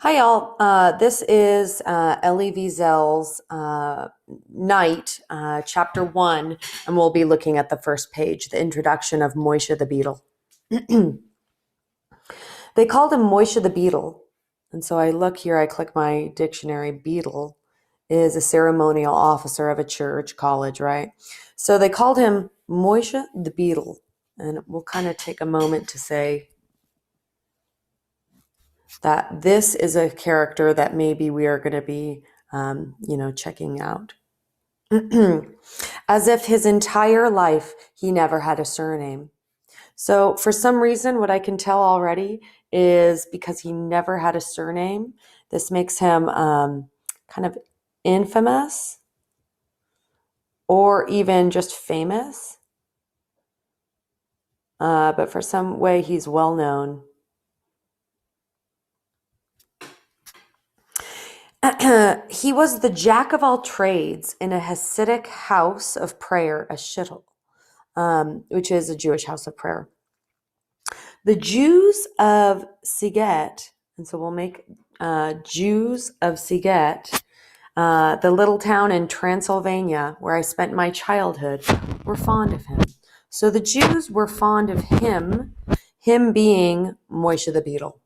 Hi, y'all. This is Elie Wiesel's Night, Chapter 1, and we'll be looking at the first page, the introduction of Moishe the Beetle. They called him Moishe the Beetle, and so I look here, I click my dictionary. Beetle is a ceremonial officer of a church, college, right? So they called him Moishe the Beetle, and we'll kind of take a moment to say that this is a character that maybe we are going to be, checking out. As if his entire life he never had a surname. So for some reason, what I can tell already is because he never had a surname, this makes him kind of infamous or even just famous. But for some way, he's well known. He was the jack of all trades in a Hasidic house of prayer, a shtetl, which is a Jewish house of prayer. The Jews of Siget, and so we'll make Jews of Siget, the little town in Transylvania where I spent my childhood, were fond of him. So the Jews were fond of him being Moishe the Beetle.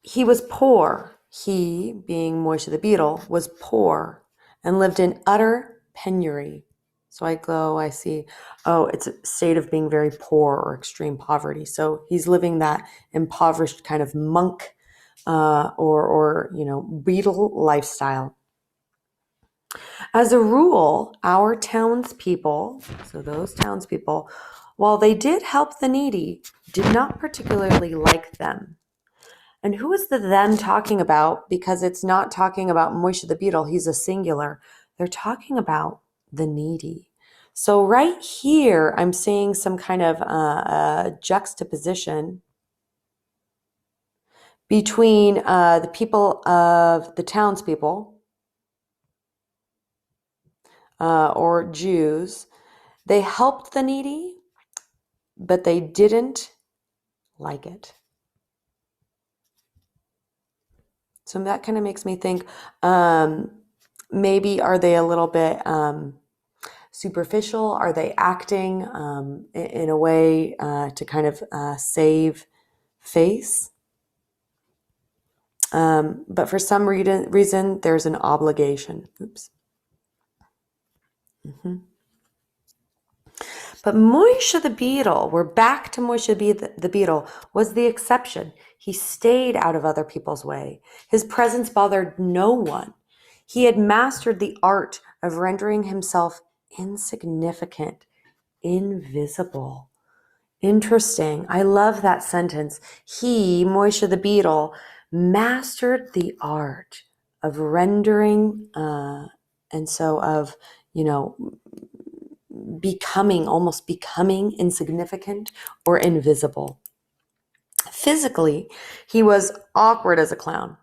He was poor. He, being Moishe the Beetle, was poor and lived in utter penury. So I see, it's a state of being very poor or extreme poverty. So he's living that impoverished kind of monk or beetle lifestyle. As a rule, our townspeople, so those townspeople, while they did help the needy, did not particularly like them. And who is the them talking about? Because it's not talking about Moishe the Beetle. He's a singular. They're talking about the needy. So right here, I'm seeing some kind of juxtaposition between the people of the townspeople or Jews. They helped the needy, but they didn't like it. So that kind of makes me think, maybe are they a little bit superficial? Are they acting in a way to kind of save face? But for some reason, there's an obligation. Oops. But Moishe the Beetle, we're back to Moishe the Beetle, was the exception. He stayed out of other people's way. His presence bothered no one. He had mastered the art of rendering himself insignificant, invisible. Interesting. I love that sentence. He, Moishe the Beetle, mastered the art of rendering, almost becoming insignificant or invisible. Physically, he was awkward as a clown.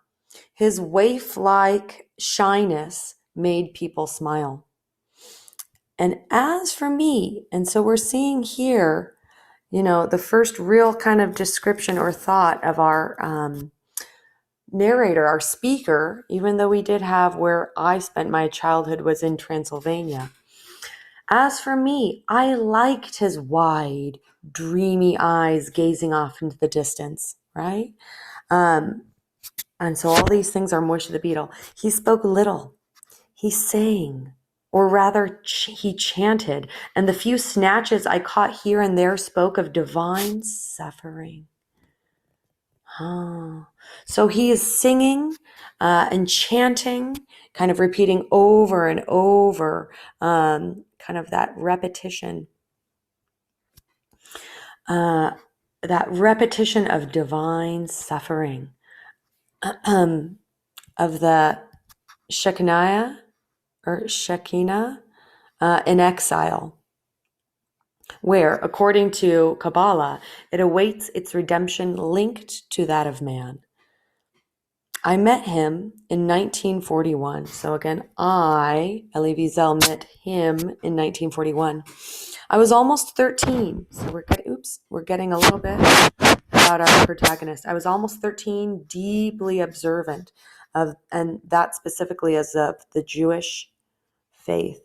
His waif-like shyness made people smile. And as for me, and so we're seeing here, the first real kind of description or thought of our narrator, our speaker, even though we did have where I spent my childhood was in Transylvania. As for me, I liked his wide, dreamy eyes gazing off into the distance, right? And so all these things are Moishe the Beetle. He spoke little. He sang, or rather he chanted, and the few snatches I caught here and there spoke of divine suffering. So he is singing and chanting, kind of repeating over and over, kind of that repetition. That repetition of divine suffering, of the Shekinah in exile, where, according to Kabbalah, it awaits its redemption linked to that of man. I met him in 1941. So again, Elie Wiesel met him in 1941. I was almost 13. So we're getting a little bit about our protagonist. I was almost 13, deeply observant of, and that specifically as of the Jewish faith.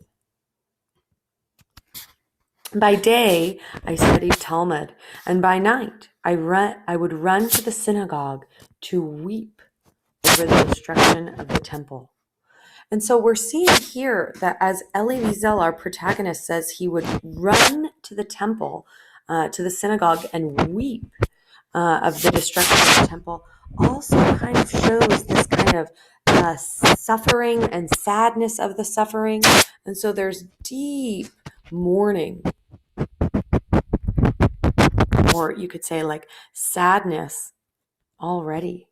By day, I studied Talmud, and by night, I would run to the synagogue to weep over the destruction of the temple. And so we're seeing here that as Elie Wiesel, our protagonist, says he would run to the temple, to the synagogue, and weep of the destruction of the temple, also kind of shows this kind of suffering and sadness of the suffering. And so there's deep mourning, or you could say like sadness already.